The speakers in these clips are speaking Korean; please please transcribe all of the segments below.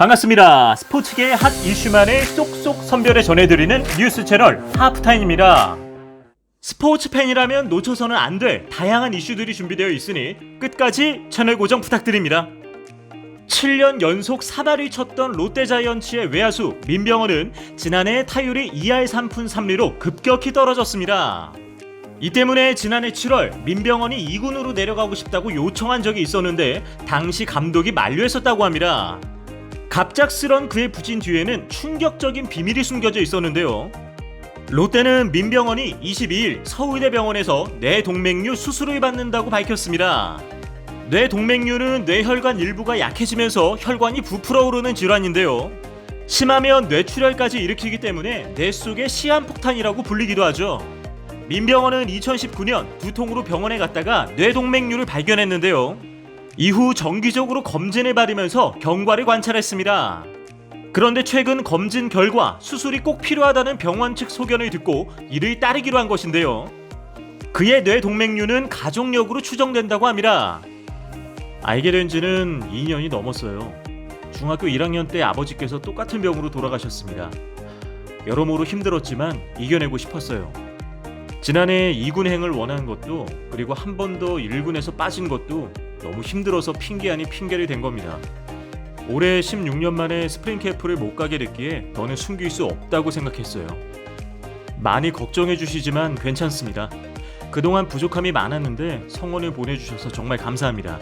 반갑습니다. 스포츠계의 핫 이슈만을 쏙쏙 선별해 전해드리는 뉴스 채널 하프타임입니다. 스포츠 팬이라면 놓쳐서는 안 될 다양한 이슈들이 준비되어 있으니 끝까지 채널 고정 부탁드립니다. 7년 연속 사발을 쳤던 롯데자이언츠의 외야수 민병헌은 지난해 타율이 2할 3푼 3리로 급격히 떨어졌습니다. 이 때문에 지난해 7월 민병헌이 2군으로 내려가고 싶다고 요청한 적이 있었는데 당시 감독이 만류했었다고 합니다. 갑작스런 그의 부진 뒤에는 충격적인 비밀이 숨겨져 있었는데요. 롯데는 민병헌이 22일 서울대병원에서 뇌동맥류 수술을 받는다고 밝혔습니다. 뇌동맥류는 뇌혈관 일부가 약해지면서 혈관이 부풀어 오르는 질환인데요. 심하면 뇌출혈까지 일으키기 때문에 뇌 속의 시한폭탄이라고 불리기도 하죠. 민병헌은 2019년 두통으로 병원에 갔다가 뇌동맥류를 발견했는데요. 이후 정기적으로 검진을 받으면서 경과를 관찰했습니다. 그런데 최근 검진 결과 수술이 꼭 필요하다는 병원 측 소견을 듣고 이를 따르기로 한 것인데요. 그의 뇌동맥류는 가족력으로 추정된다고 합니다. 알게 된 지는 2년이 넘었어요. 중학교 1학년 때 아버지께서 똑같은 병으로 돌아가셨습니다. 여러모로 힘들었지만 이겨내고 싶었어요. 지난해 2군행을 원한 것도 그리고 한 번 더 1군에서 빠진 것도 너무 힘들어서 핑계 아닌 핑계를 댄 겁니다. 올해 16년 만에 스프링 캠프를 못 가게 됐기에 더는 숨길 수 없다고 생각했어요. 많이 걱정해 주시지만 괜찮습니다. 그동안 부족함이 많았는데 성원을 보내주셔서 정말 감사합니다.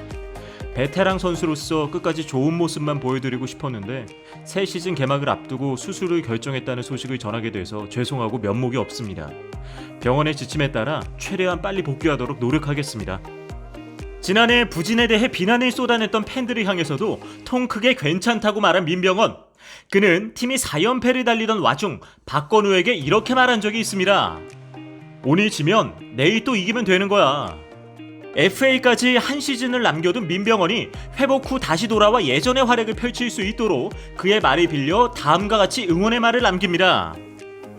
베테랑 선수로서 끝까지 좋은 모습만 보여드리고 싶었는데 새 시즌 개막을 앞두고 수술을 결정했다는 소식을 전하게 돼서 죄송하고 면목이 없습니다. 병원의 지침에 따라 최대한 빨리 복귀하도록 노력하겠습니다. 지난해 부진에 대해 비난을 쏟아냈던 팬들을 향해서도 통 크게 괜찮다고 말한 민병헌. 그는 팀이 4연패를 달리던 와중 박건우에게 이렇게 말한 적이 있습니다. 오늘 지면 내일 또 이기면 되는 거야. FA까지 한 시즌을 남겨둔 민병헌이 회복 후 다시 돌아와 예전의 활약을 펼칠 수 있도록 그의 말을 빌려 다음과 같이 응원의 말을 남깁니다.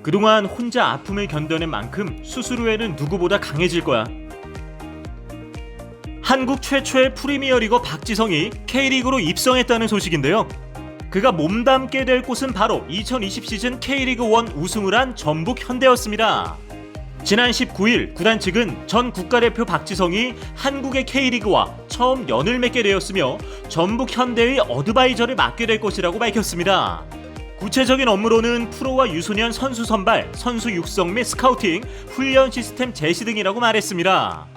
그동안 혼자 아픔을 견뎌낸 만큼 수술 후에는 누구보다 강해질 거야. 한국 최초의 프리미어리거 박지성이 K리그로 입성했다는 소식인데요. 그가 몸담게 될 곳은 바로 2020 시즌 K리그1 우승을 한 전북 현대였습니다. 지난 19일 구단 측은 전 국가대표 박지성이 한국의 K리그와 처음 연을 맺게 되었으며 전북 현대의 어드바이저를 맡게 될 것이라고 밝혔습니다. 구체적인 업무로는 프로와 유소년 선수 선발, 선수 육성 및 스카우팅, 훈련 시스템 제시 등이라고 말했습니다.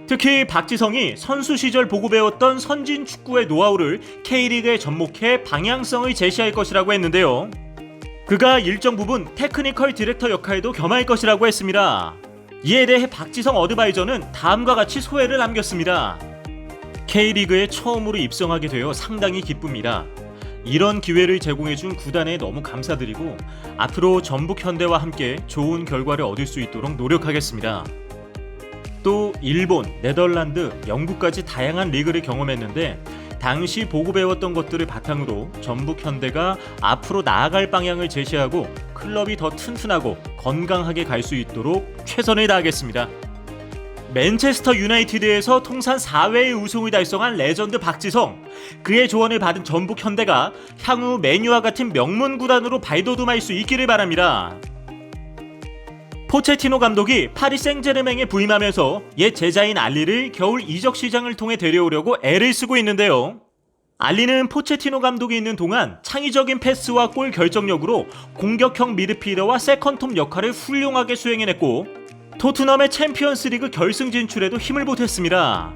특히 박지성이 선수 시절 보고 배웠던 선진 축구의 노하우를 K리그에 접목해 방향성을 제시할 것이라고 했는데요. 그가 일정 부분 테크니컬 디렉터 역할도 겸할 것이라고 했습니다. 이에 대해 박지성 어드바이저는 다음과 같이 소회를 남겼습니다. K리그에 처음으로 입성하게 되어 상당히 기쁩니다. 이런 기회를 제공해준 구단에 너무 감사드리고 앞으로 전북 현대와 함께 좋은 결과를 얻을 수 있도록 노력하겠습니다. 또 일본, 네덜란드, 영국까지 다양한 리그를 경험했는데 당시 보고 배웠던 것들을 바탕으로 전북 현대가 앞으로 나아갈 방향을 제시하고 클럽이 더 튼튼하고 건강하게 갈 수 있도록 최선을 다하겠습니다. 맨체스터 유나이티드에서 통산 4회의 우승을 달성한 레전드 박지성. 그의 조언을 받은 전북 현대가 향후 메뉴와 같은 명문 구단으로 발돋움할 수 있기를 바랍니다. 포체티노 감독이 파리 생제르맹에 부임하면서 옛 제자인 알리를 겨울 이적 시장을 통해 데려오려고 애를 쓰고 있는데요. 알리는 포체티노 감독이 있는 동안 창의적인 패스와 골 결정력으로 공격형 미드필더와 세컨톱 역할을 훌륭하게 수행해냈고 토트넘의 챔피언스리그 결승 진출에도 힘을 보탰습니다.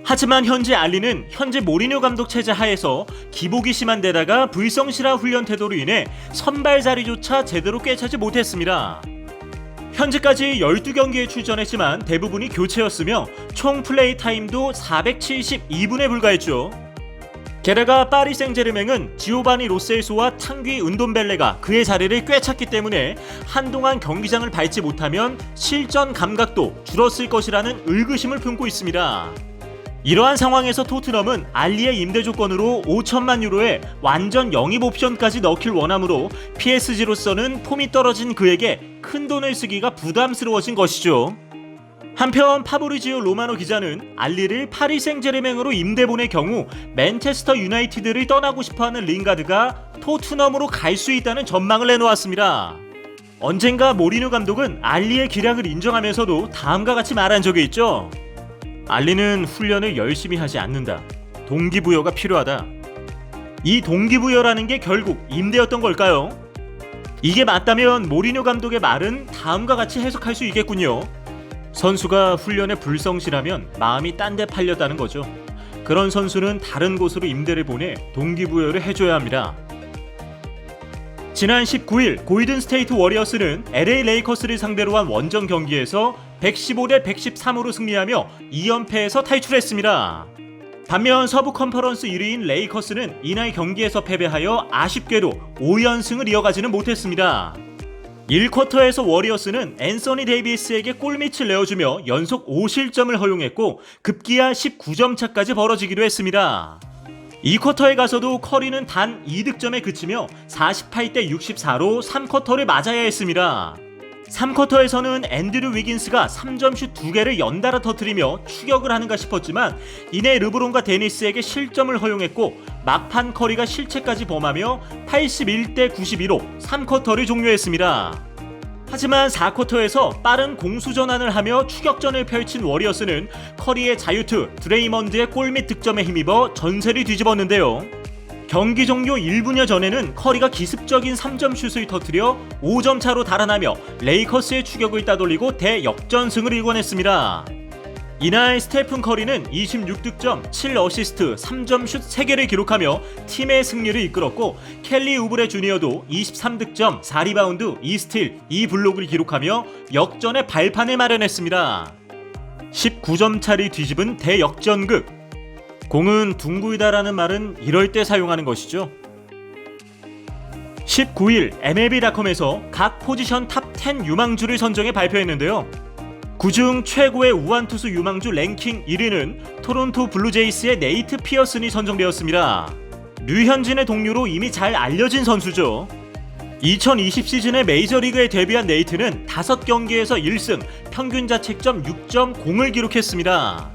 하지만 현재 알리는 현재 모리뉴 감독 체제 하에서 기복이 심한 데다가 불성실한 훈련 태도로 인해 선발 자리조차 제대로 꿰차지 못했습니다. 현재까지 12경기에 출전했지만 대부분이 교체였으며 총 플레이 타임도 472분에 불과했죠. 게다가 파리 생제르맹은 지오바니 로셀소와 탕귀 은돔벨레가 그의 자리를 꿰찼기 때문에 한동안 경기장을 밟지 못하면 실전 감각도 줄었을 것이라는 의구심을 품고 있습니다. 이러한 상황에서 토트넘은 알리의 임대 조건으로 5천만 유로에 완전 영입 옵션까지 넣길 원하므로 PSG로서는 폼이 떨어진 그에게 큰 돈을 쓰기가 부담스러워진 것이죠. 한편 파브리지오 로마노 기자는 알리를 파리 생제르맹으로 임대 보낼 경우 맨체스터 유나이티드를 떠나고 싶어하는 링가드가 토트넘으로 갈 수 있다는 전망을 내놓았습니다. 언젠가 모리뉴 감독은 알리의 기량을 인정하면서도 다음과 같이 말한 적이 있죠. 알리는 훈련을 열심히 하지 않는다. 동기부여가 필요하다. 이 동기부여라는 게 결국 임대였던 걸까요? 이게 맞다면 모리뉴 감독의 말은 다음과 같이 해석할 수 있겠군요. 선수가 훈련에 불성실하면 마음이 딴 데 팔렸다는 거죠. 그런 선수는 다른 곳으로 임대를 보내 동기부여를 해줘야 합니다. 지난 19일 골든 스테이트 워리어스는 LA 레이커스를 상대로 한 원정 경기에서 115대 113으로 승리하며 2연패에서 탈출했습니다. 반면 서부 컨퍼런스 1위인 레이커스는 이날 경기에서 패배하여 아쉽게도 5연승을 이어가지는 못했습니다. 1쿼터에서 워리어스는 앤서니 데이비스에게 골밑을 내어주며 연속 5실점을 허용했고 급기야 19점 차까지 벌어지기도 했습니다. 2쿼터에 가서도 커리는 단 2득점에 그치며 48대 64로 3쿼터를 맞아야 했습니다. 3쿼터에서는 앤드류 위긴스가 3점슛 2개를 연달아 터뜨리며 추격을 하는가 싶었지만 이내 르브론과 데니스에게 실점을 허용했고 막판 커리가 실책까지 범하며 81대 92로 3쿼터를 종료했습니다. 하지만 4쿼터에서 빠른 공수 전환을 하며 추격전을 펼친 워리어스는 커리의 자유투, 드레이먼드의 골밑 득점에 힘입어 전세를 뒤집었는데요. 경기 종료 1분여 전에는 커리가 기습적인 3점 슛을 터뜨려 5점 차로 달아나며 레이커스의 추격을 따돌리고 대역전승을 일궈냈습니다. 이날 스테픈 커리는 26득점, 7어시스트, 3점 슛 3개를 기록하며 팀의 승리를 이끌었고 켈리 우브레 주니어도 23득점, 4리바운드, 2스틸, 2블록을 기록하며 역전의 발판을 마련했습니다. 19점 차를 뒤집은 대역전극. 공은 둥글다라는 말은 이럴 때 사용하는 것이죠. 19일 MLB.com에서 각 포지션 탑 10 유망주를 선정해 발표했는데요. 그중 최고의 우완투수 유망주 랭킹 1위는 토론토 블루제이스의 네이트 피어슨이 선정되었습니다. 류현진의 동료로 이미 잘 알려진 선수죠. 2020 시즌에 메이저리그에 데뷔한 네이트는 5경기에서 1승, 평균 자책점 6.0을 기록했습니다.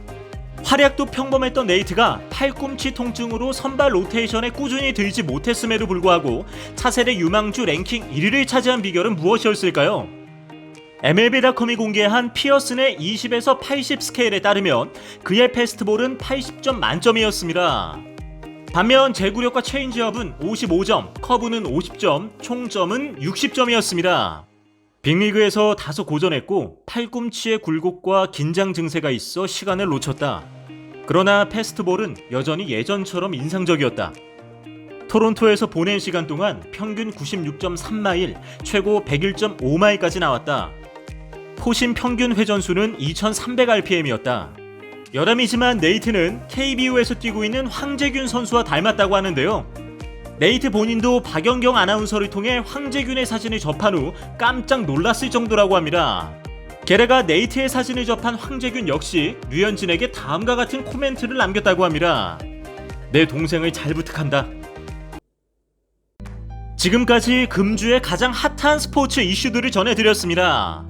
활약도 평범했던 네이트가 팔꿈치 통증으로 선발 로테이션에 꾸준히 들지 못했음에도 불구하고 차세대 유망주 랭킹 1위를 차지한 비결은 무엇이었을까요? MLB.com이 공개한 피어슨의 20에서 80 스케일에 따르면 그의 패스트볼은 80점 만점이었습니다. 반면 제구력과 체인지업은 55점, 커브는 50점, 총점은 60점이었습니다. 빅리그에서 다소 고전했고 팔꿈치에 굴곡과 긴장 증세가 있어 시간을 놓쳤다. 그러나 패스트볼은 여전히 예전처럼 인상적이었다. 토론토에서 보낸 시간 동안 평균 96.3마일, 최고 101.5마일까지 나왔다. 포심 평균 회전수는 2300rpm이었다. 여담이지만 네이트는 KBO에서 뛰고 있는 황재균 선수와 닮았다고 하는데요. 네이트 본인도 박연경 아나운서를 통해 황재균의 사진을 접한 후 깜짝 놀랐을 정도라고 합니다. 게다가 네이트의 사진을 접한 황재균 역시 류현진에게 다음과 같은 코멘트를 남겼다고 합니다. 내 동생을 잘 부탁한다. 지금까지 금주의 가장 핫한 스포츠 이슈들을 전해드렸습니다.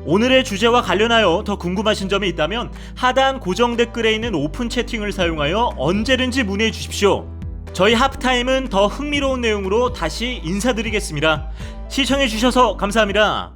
오늘의 주제와 관련하여 더 궁금하신 점이 있다면 하단 고정 댓글에 있는 오픈 채팅을 사용하여 언제든지 문의해 주십시오. 저희 하프타임은 더 흥미로운 내용으로 다시 인사드리겠습니다. 시청해 주셔서 감사합니다.